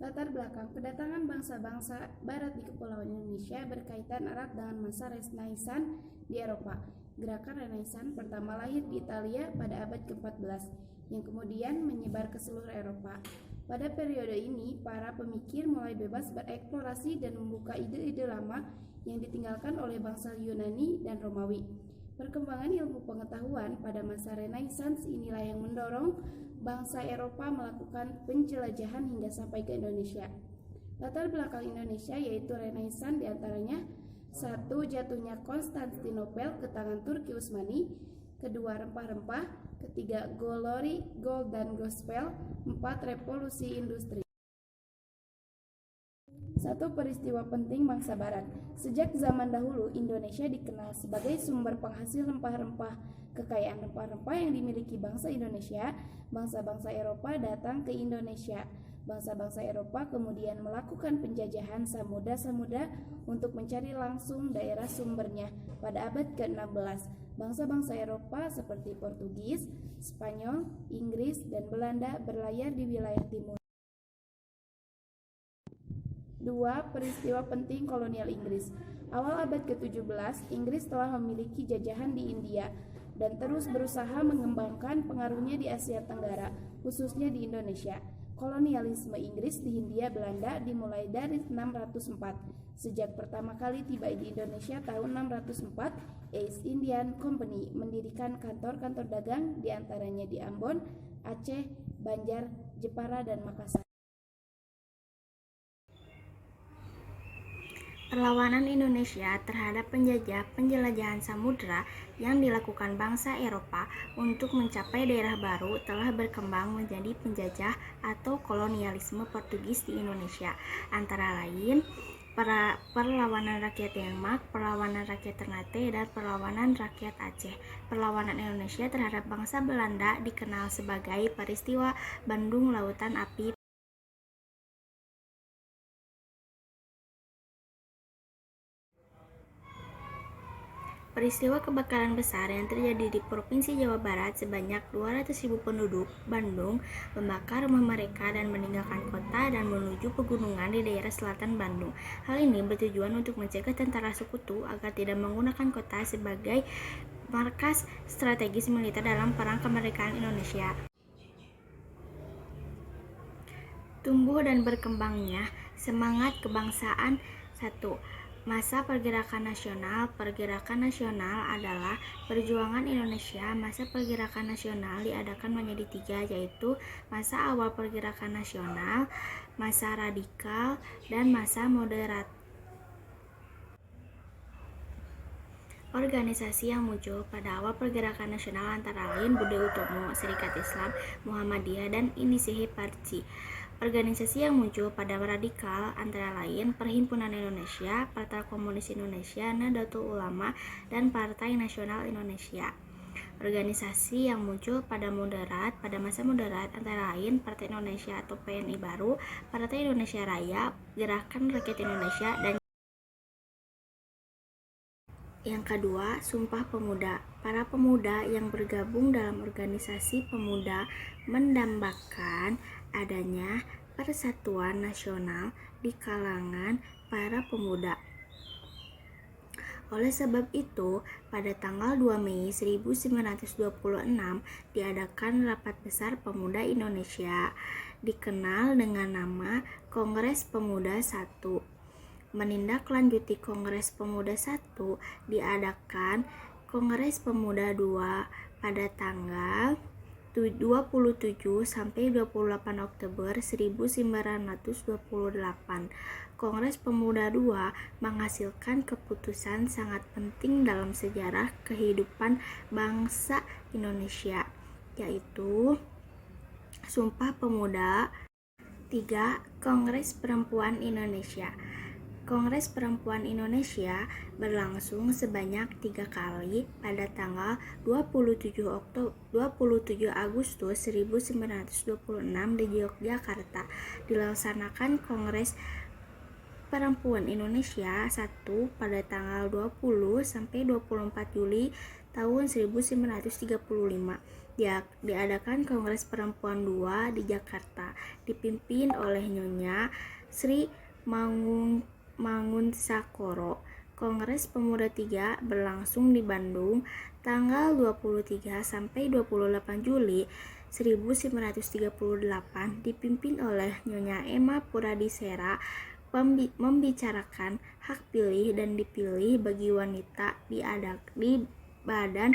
Latar belakang kedatangan bangsa-bangsa barat di Kepulauan Indonesia berkaitan erat dengan masa Renaissance di Eropa. Gerakan Renaissance pertama lahir di Italia pada abad ke-14 yang kemudian menyebar ke seluruh Eropa. Pada periode ini, para pemikir mulai bebas bereksplorasi dan membuka ide-ide lama yang ditinggalkan oleh bangsa Yunani dan Romawi. Perkembangan ilmu pengetahuan pada masa Renaissance inilah yang mendorong bangsa Eropa melakukan penjelajahan hingga sampai ke Indonesia. Latar belakang Indonesia yaitu Renaissance diantaranya: 1. Jatuhnya Konstantinopel ke tangan Turki Utsmani. 2. Rempah-rempah. 3. Glory Gold dan Gospel. 4. Revolusi Industri. 1. Peristiwa penting bangsa barat. Sejak zaman dahulu, Indonesia dikenal sebagai sumber penghasil rempah-rempah. Kekayaan rempah-rempah yang dimiliki bangsa Indonesia, bangsa-bangsa Eropa datang ke Indonesia. Bangsa-bangsa Eropa kemudian melakukan penjajahan samudra untuk mencari langsung daerah sumbernya. Pada abad ke-16, bangsa-bangsa Eropa seperti Portugis, Spanyol, Inggris, dan Belanda berlayar di wilayah timur. 2. Peristiwa penting kolonial Inggris. Awal abad ke-17, Inggris telah memiliki jajahan di India dan terus berusaha mengembangkan pengaruhnya di Asia Tenggara, khususnya di Indonesia. Kolonialisme Inggris di Hindia Belanda dimulai dari 604. Sejak pertama kali tiba di Indonesia tahun 604, East Indian Company mendirikan kantor-kantor dagang di antaranya di Ambon, Aceh, Banjar, Jepara, dan Makassar. Perlawanan Indonesia terhadap penjelajahan samudra yang dilakukan bangsa Eropa untuk mencapai daerah baru telah berkembang menjadi penjajah atau kolonialisme Portugis di Indonesia, antara lain perlawanan rakyat Denmark, perlawanan rakyat Ternate, dan perlawanan rakyat Aceh. Perlawanan Indonesia terhadap bangsa Belanda dikenal sebagai peristiwa Bandung Lautan Api. Peristiwa kebakaran besar yang terjadi di Provinsi Jawa Barat sebanyak 200.000 penduduk Bandung membakar rumah mereka dan meninggalkan kota dan menuju pegunungan di daerah selatan Bandung. Hal ini bertujuan untuk mencegah tentara sekutu agar tidak menggunakan kota sebagai markas strategis militer dalam perang kemerdekaan Indonesia. Tumbuh dan berkembangnya semangat kebangsaan. 1. Masa pergerakan nasional. Pergerakan nasional adalah perjuangan Indonesia. Masa pergerakan nasional diadakan menjadi 3, yaitu masa awal pergerakan nasional, masa radikal, dan masa moderat. Organisasi yang muncul pada awal pergerakan nasional antara lain Budi Utomo, Serikat Islam, Muhammadiyah, dan Inisiatif Parci. Organisasi yang muncul pada radikal antara lain Perhimpunan Indonesia, Partai Komunis Indonesia, Nahdlatul Ulama, dan Partai Nasional Indonesia. Organisasi yang muncul pada masa moderat antara lain Partai Indonesia atau PNI Baru, Partai Indonesia Raya, Gerakan Rakyat Indonesia, dan yang kedua, Sumpah Pemuda. Para pemuda yang bergabung dalam organisasi pemuda mendambakan adanya persatuan nasional di kalangan para pemuda. Oleh sebab itu, pada tanggal 2 Mei 1926 diadakan Rapat Besar Pemuda Indonesia, dikenal dengan nama Kongres Pemuda I. Menindaklanjuti Kongres Pemuda I, diadakan Kongres Pemuda II pada tanggal 27 sampai 28 Oktober 1928. Kongres Pemuda II menghasilkan keputusan sangat penting dalam sejarah kehidupan bangsa Indonesia, yaitu Sumpah Pemuda. 3. Kongres Perempuan Indonesia. Kongres Perempuan Indonesia berlangsung sebanyak 3 kali pada tanggal 27 Agustus 1926 di Yogyakarta. Dilaksanakan Kongres Perempuan Indonesia 1 pada tanggal 20 sampai 24 Juli tahun 1935. Diadakan Kongres Perempuan II di Jakarta, dipimpin oleh Nyonya Sri Mangunsakoro. Kongres Pemuda III berlangsung di Bandung tanggal 23 sampai 28 Juli 1938, dipimpin oleh Nyonya Emma Puradisera, membicarakan hak pilih dan dipilih bagi wanita di Badan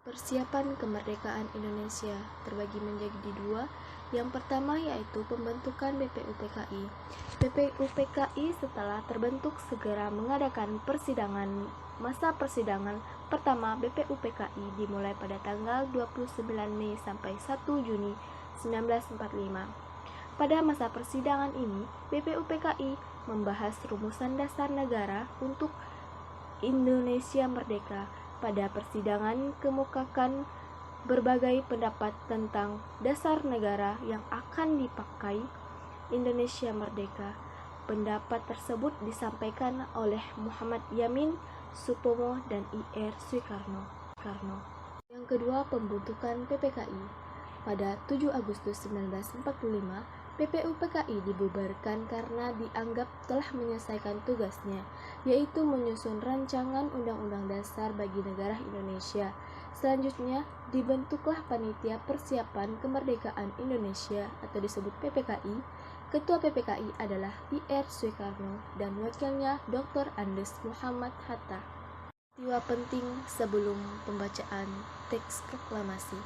Persiapan kemerdekaan Indonesia terbagi menjadi dua. Yang pertama yaitu pembentukan BPUPKI. BPUPKI setelah terbentuk segera mengadakan masa persidangan pertama BPUPKI dimulai pada tanggal 29 Mei sampai 1 Juni 1945. Pada masa persidangan ini, BPUPKI membahas rumusan dasar negara untuk Indonesia merdeka. Pada persidangan kemukakan berbagai pendapat tentang dasar negara yang akan dipakai Indonesia merdeka. Pendapat tersebut disampaikan oleh Muhammad Yamin, Supomo, dan I.R. Soekarno. Yang kedua, pembentukan PPKI. Pada 7 Agustus 1945, BPUPKI dibubarkan karena dianggap telah menyelesaikan tugasnya, yaitu menyusun rancangan Undang-Undang Dasar bagi negara Indonesia. Selanjutnya, dibentuklah Panitia Persiapan Kemerdekaan Indonesia atau disebut PPKI. Ketua PPKI adalah I.R. Soekarno dan wakilnya Dr. Andes Muhammad Hatta. Peristiwa penting sebelum pembacaan teks proklamasi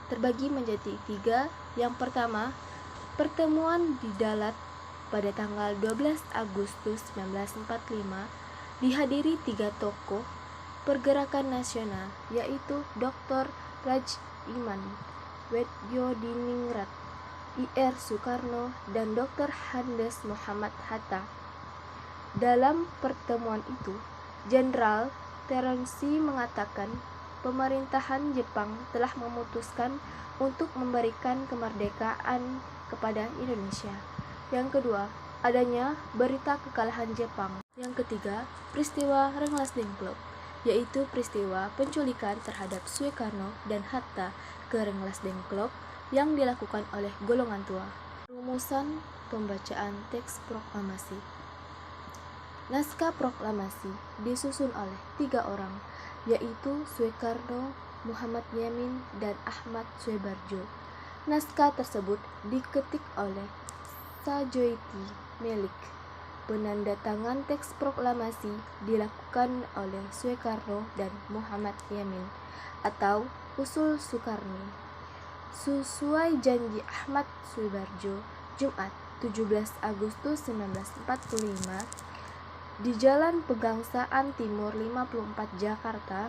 terbagi menjadi 3. Yang pertama, pertemuan di Dalat pada tanggal 12 Agustus 1945 dihadiri 3 tokoh pergerakan nasional, yaitu Dr. Raj Iman Wedyodiningrat, I.R. Soekarno, dan Dr. Andes Muhammad Hatta. Dalam pertemuan itu, Jenderal Terenci mengatakan pemerintahan Jepang telah memutuskan untuk memberikan kemerdekaan kepada Indonesia. Yang kedua, adanya berita kekalahan Jepang. Yang ketiga, peristiwa Rengas Dengklok, yaitu peristiwa penculikan terhadap Soekarno dan Hatta ke Rengas Dengklok yang dilakukan oleh golongan tua. Rumusan pembacaan teks proklamasi. Naskah proklamasi disusun oleh 3 orang, yaitu Soekarno, Muhammad Yamin, dan Ahmad Soebarjo. Naskah tersebut diketik oleh Sajoyti Melik. Penandatangan teks proklamasi dilakukan oleh Soekarno dan Muhammad Yamin atau Usul Soekarno. Sesuai janji Ahmad Soebarjo, Jumat 17 Agustus 1945, di Jalan Pegangsaan Timur 54 Jakarta,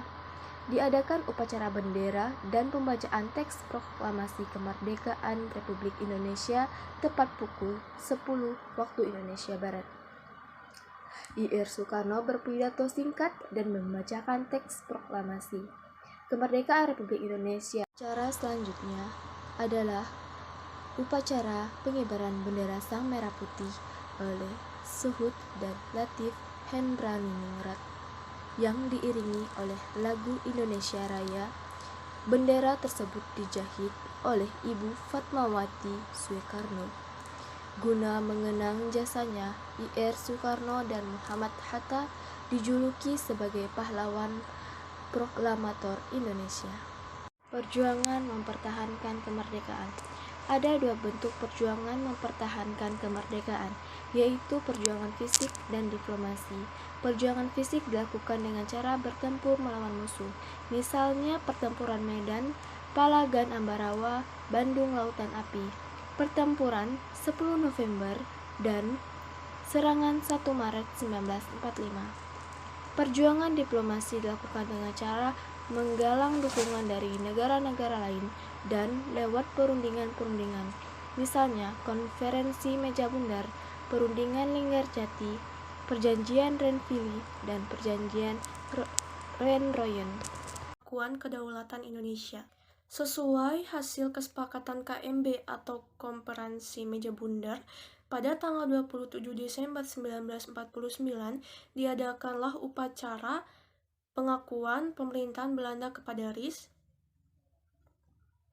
diadakan upacara bendera dan pembacaan teks proklamasi kemerdekaan Republik Indonesia tepat pukul 10 waktu Indonesia Barat. I.R. Soekarno berpidato singkat dan membacakan teks proklamasi kemerdekaan Republik Indonesia. Acara selanjutnya adalah upacara pengibaran bendera Sang Merah Putih oleh Suhud dan Latif Hendraningrat yang diiringi oleh lagu Indonesia Raya. Bendera tersebut dijahit oleh Ibu Fatmawati Soekarno. Guna mengenang jasanya, I.R. Soekarno dan Muhammad Hatta dijuluki sebagai pahlawan proklamator Indonesia. Perjuangan mempertahankan kemerdekaan. Ada 2 bentuk perjuangan mempertahankan kemerdekaan, yaitu perjuangan fisik dan diplomasi. Perjuangan fisik dilakukan dengan cara bertempur melawan musuh, misalnya pertempuran Medan, Palagan Ambarawa, Bandung Lautan Api, pertempuran 10 November, dan serangan 1 Maret 1945. Perjuangan diplomasi dilakukan dengan cara menggalang dukungan dari negara-negara lain dan lewat perundingan-perundingan, misalnya konferensi meja bundar, perundingan Linggarjati, perjanjian Renville, dan perjanjian Renroyen. Pengakuan kedaulatan Indonesia. Sesuai hasil kesepakatan KMB atau Konferensi Meja Bundar pada tanggal 27 Desember 1949 diadakanlah upacara pengakuan pemerintahan Belanda kepada RIS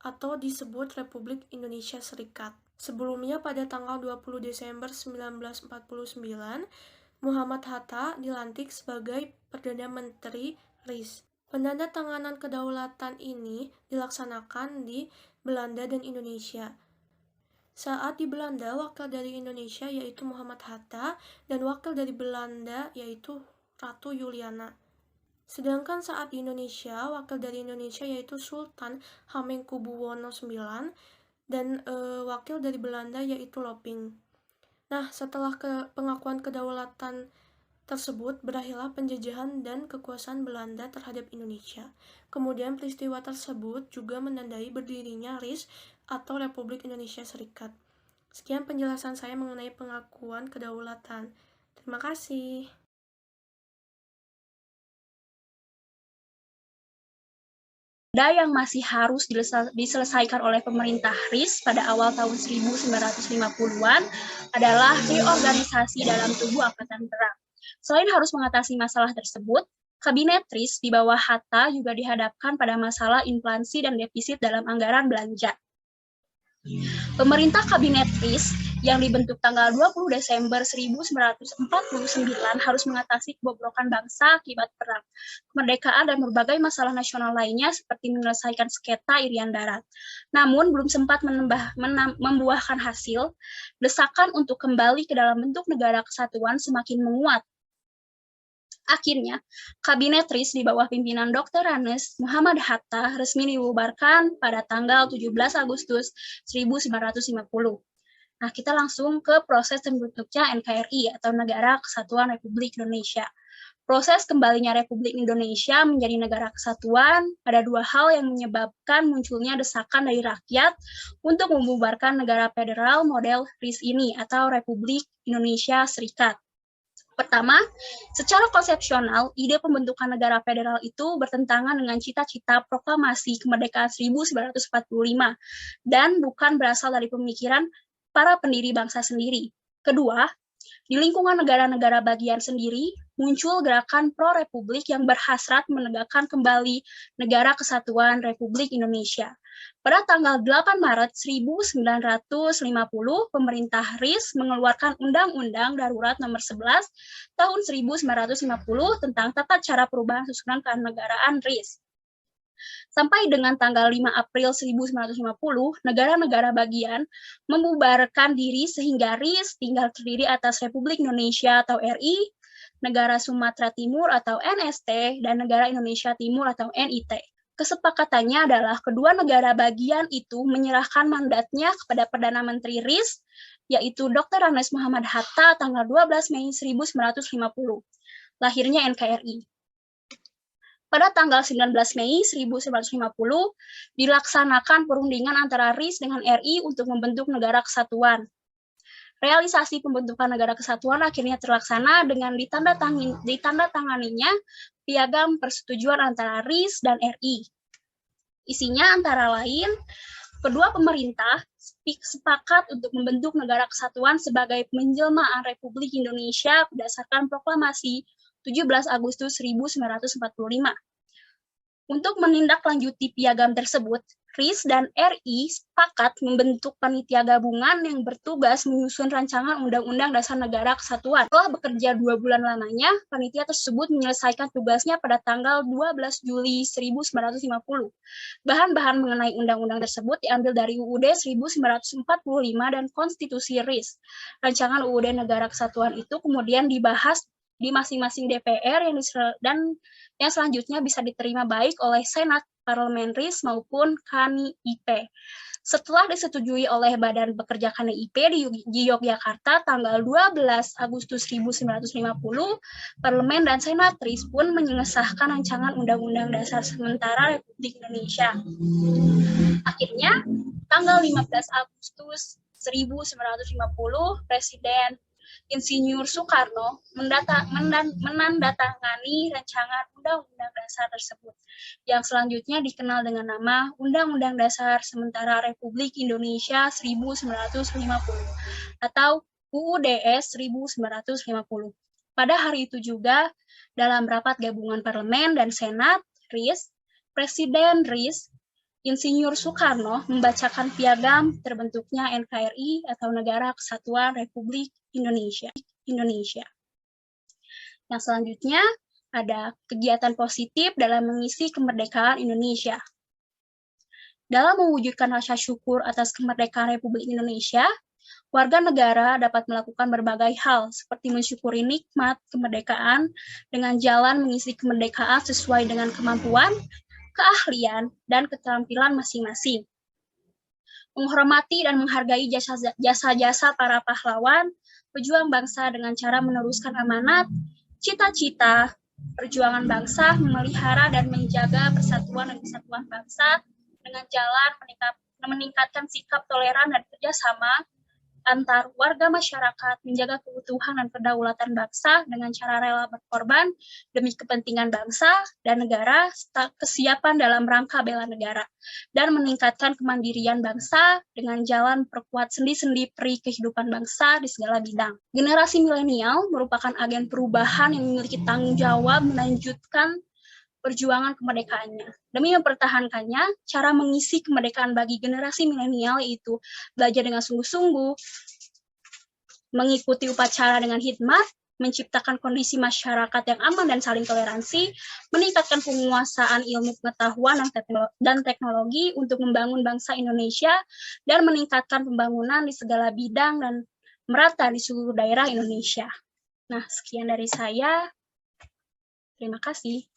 atau disebut Republik Indonesia Serikat. Sebelumnya pada tanggal 20 Desember 1949, Muhammad Hatta dilantik sebagai Perdana Menteri RIS. Penandatanganan kedaulatan ini dilaksanakan di Belanda dan Indonesia. Saat di Belanda, wakil dari Indonesia yaitu Muhammad Hatta dan wakil dari Belanda yaitu Ratu Juliana. Sedangkan saat di Indonesia, wakil dari Indonesia yaitu Sultan Hamengkubuwono IX dan wakil dari Belanda yaitu Loping. Nah, setelah pengakuan kedaulatan tersebut, berakhirlah penjajahan dan kekuasaan Belanda terhadap Indonesia. Kemudian peristiwa tersebut juga menandai berdirinya RIS atau Republik Indonesia Serikat. Sekian penjelasan saya mengenai pengakuan kedaulatan. Terima kasih. Yang masih harus diselesaikan oleh pemerintah RIS pada awal tahun 1950-an adalah reorganisasi dalam tubuh Angkatan Perang. Selain harus mengatasi masalah tersebut, Kabinet RIS di bawah Hatta juga dihadapkan pada masalah inflasi dan defisit dalam anggaran belanja. Pemerintah Kabinet RIS yang dibentuk tanggal 20 Desember 1949 harus mengatasi kebobrokan bangsa akibat perang, kemerdekaan, dan berbagai masalah nasional lainnya seperti menyelesaikan sengketa Irian Darat. Namun, belum sempat membuahkan hasil, desakan untuk kembali ke dalam bentuk negara kesatuan semakin menguat. Akhirnya, Kabinet RIS di bawah pimpinan Dr. Hannes Muhammad Hatta resmi dibubarkan pada tanggal 17 Agustus 1950. Nah, kita langsung ke proses terbentuknya NKRI atau Negara Kesatuan Republik Indonesia. Proses kembalinya Republik Indonesia menjadi negara kesatuan ada dua hal yang menyebabkan munculnya desakan dari rakyat untuk membubarkan negara federal model RIS ini atau Republik Indonesia Serikat. Pertama, secara konsepsional, ide pembentukan negara federal itu bertentangan dengan cita-cita proklamasi kemerdekaan 1945 dan bukan berasal dari pemikiran para pendiri bangsa sendiri. Kedua, di lingkungan negara-negara bagian sendiri, muncul gerakan pro-republik yang berhasrat menegakkan kembali negara kesatuan Republik Indonesia. Pada tanggal 8 Maret 1950, pemerintah RIS mengeluarkan Undang-Undang Darurat Nomor 11 Tahun 1950 tentang tata cara perubahan susunan kenegaraan RIS. Sampai dengan tanggal 5 April 1950, negara-negara bagian membubarkan diri sehingga RIS tinggal terdiri atas Republik Indonesia atau RI, Negara Sumatera Timur atau NST, dan Negara Indonesia Timur atau NIT. Kesepakatannya adalah kedua negara bagian itu menyerahkan mandatnya kepada Perdana Menteri RIS, yaitu Dr. Hannes Muhammad Hatta tanggal 12 Mei 1950. Lahirnya NKRI. Pada tanggal 19 Mei 1950, dilaksanakan perundingan antara RIS dengan RI untuk membentuk negara kesatuan. Realisasi pembentukan negara kesatuan akhirnya terlaksana dengan ditandatanganinya Piagam Persetujuan antara RIS dan RI. Isinya antara lain, kedua pemerintah sepakat untuk membentuk negara kesatuan sebagai penjelmaan Republik Indonesia berdasarkan proklamasi 17 Agustus 1945. Untuk menindaklanjuti piagam tersebut, RIS dan RI sepakat membentuk panitia gabungan yang bertugas menyusun rancangan Undang-Undang Dasar Negara Kesatuan. Setelah bekerja 2 bulan lamanya, panitia tersebut menyelesaikan tugasnya pada tanggal 12 Juli 1950. Bahan-bahan mengenai undang-undang tersebut diambil dari UUD 1945 dan Konstitusi RIS. Rancangan UUD Negara Kesatuan itu kemudian dibahas di masing-masing DPR dan yang selanjutnya bisa diterima baik oleh Senat Parlemen RIS maupun KNIP. Setelah disetujui oleh Badan Pekerja KNIP di Yogyakarta tanggal 12 Agustus 1950, Parlemen dan Senat RIS pun mengesahkan rancangan Undang-Undang Dasar Sementara Republik Indonesia. Akhirnya, tanggal 15 Agustus 1950, Presiden Insinyur Soekarno menandatangani rancangan Undang-Undang Dasar tersebut, yang selanjutnya dikenal dengan nama Undang-Undang Dasar Sementara Republik Indonesia 1950 atau UUDS 1950. Pada hari itu juga, dalam rapat gabungan Parlemen dan Senat RIS, Presiden RIS, Insinyur Soekarno membacakan piagam terbentuknya NKRI atau Negara Kesatuan Republik Indonesia. Yang selanjutnya ada kegiatan positif dalam mengisi kemerdekaan Indonesia. Dalam mewujudkan rasa syukur atas kemerdekaan Republik Indonesia, warga negara dapat melakukan berbagai hal seperti mensyukuri nikmat kemerdekaan dengan jalan mengisi kemerdekaan sesuai dengan kemampuan, keahlian, dan keterampilan masing-masing. Menghormati dan menghargai jasa-jasa para pahlawan, pejuang bangsa dengan cara meneruskan amanat, cita-cita, perjuangan bangsa, memelihara dan menjaga persatuan dan kesatuan bangsa dengan jalan meningkatkan sikap toleran dan kerjasama antar warga masyarakat, menjaga keutuhan dan kedaulatan bangsa dengan cara rela berkorban demi kepentingan bangsa dan negara, serta kesiapan dalam rangka bela negara, dan meningkatkan kemandirian bangsa dengan jalan perkuat sendi-sendi peri kehidupan bangsa di segala bidang. Generasi milenial merupakan agen perubahan yang memiliki tanggung jawab melanjutkan perjuangan kemerdekaannya. Demi mempertahankannya, cara mengisi kemerdekaan bagi generasi milenial yaitu belajar dengan sungguh-sungguh, mengikuti upacara dengan hikmat, menciptakan kondisi masyarakat yang aman dan saling toleransi, meningkatkan penguasaan ilmu pengetahuan dan teknologi untuk membangun bangsa Indonesia, dan meningkatkan pembangunan di segala bidang dan merata di seluruh daerah Indonesia. Nah, sekian dari saya. Terima kasih.